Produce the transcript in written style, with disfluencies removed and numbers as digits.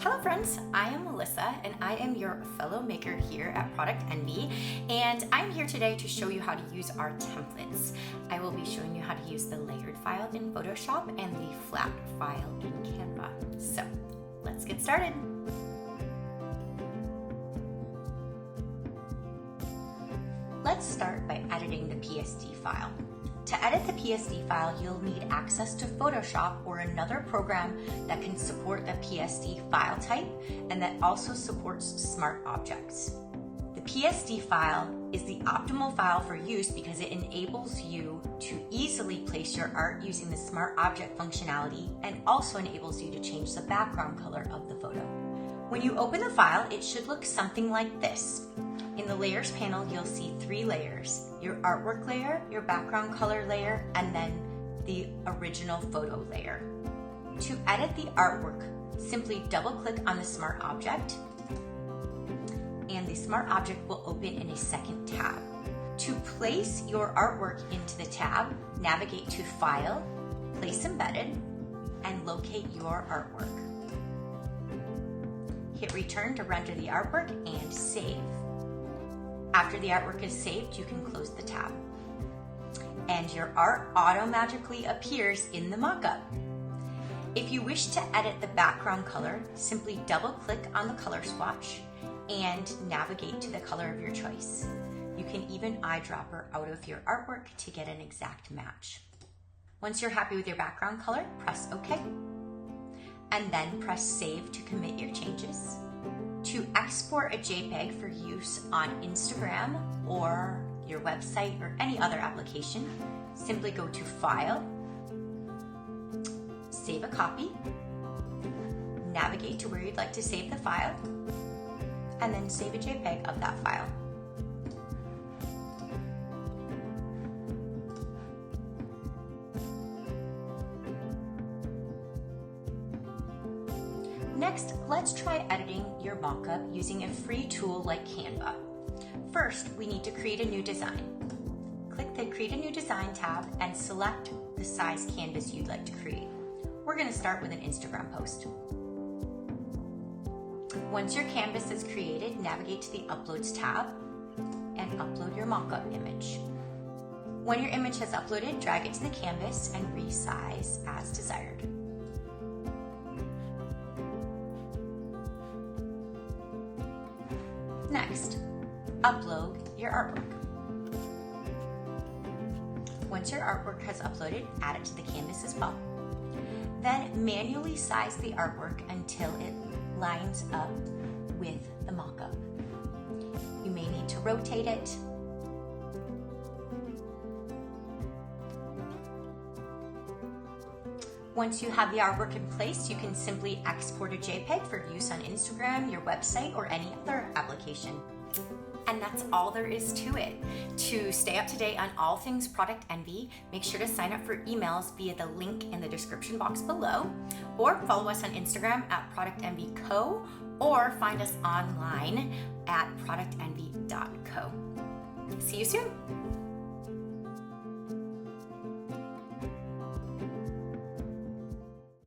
Hello friends, I am Melissa and I am your fellow maker here at Product Envy, and I'm here today to show you how to use our templates. I will be showing you how to use the layered file in Photoshop and the flat file in Canva. So let's get started. Let's start by editing the PSD file. To edit the PSD file, you'll need access to Photoshop or another program that can support the PSD file type and that also supports smart objects. The PSD file is the optimal file for use because it enables you to easily place your art using the smart object functionality and also enables you to change the background color of the photo. When you open the file, it should look something like this. In the layers panel, you'll see 3 layers: your artwork layer, your background color layer, and then the original photo layer. To edit the artwork, simply double click on the smart object and the smart object will open in a second tab. To place your artwork into the tab, navigate to File, Place Embedded, and locate your artwork. Hit return to render the artwork and save. After the artwork is saved, you can close the tab. And your art automatically appears in the mockup. If you wish to edit the background color, simply double click on the color swatch and navigate to the color of your choice. You can even eyedropper out of your artwork to get an exact match. Once you're happy with your background color, press OK. And then press Save to commit your changes. To export a JPEG for use on Instagram or your website or any other application, simply go to File, Save a Copy, navigate to where you'd like to save the file, and then save a JPEG of that file. Next, let's try editing your mockup using a free tool like Canva. First, we need to create a new design. Click the Create a New Design tab and select the size canvas you'd like to create. We're going to start with an Instagram post. Once your canvas is created, navigate to the Uploads tab and upload your mockup image. When your image has uploaded, drag it to the canvas and resize as desired. Next, upload your artwork. Once your artwork has uploaded, add it to the canvas as well. Then manually size the artwork until it lines up with the mockup. You may need to rotate it. Once you have the artwork in place, you can simply export a JPEG for use on Instagram, your website, or any other application. And that's all there is to it. To stay up to date on all things Product Envy, make sure to sign up for emails via the link in the description box below, or follow us on Instagram at Product Envy Co, or find us online at productenvy.co. See you soon.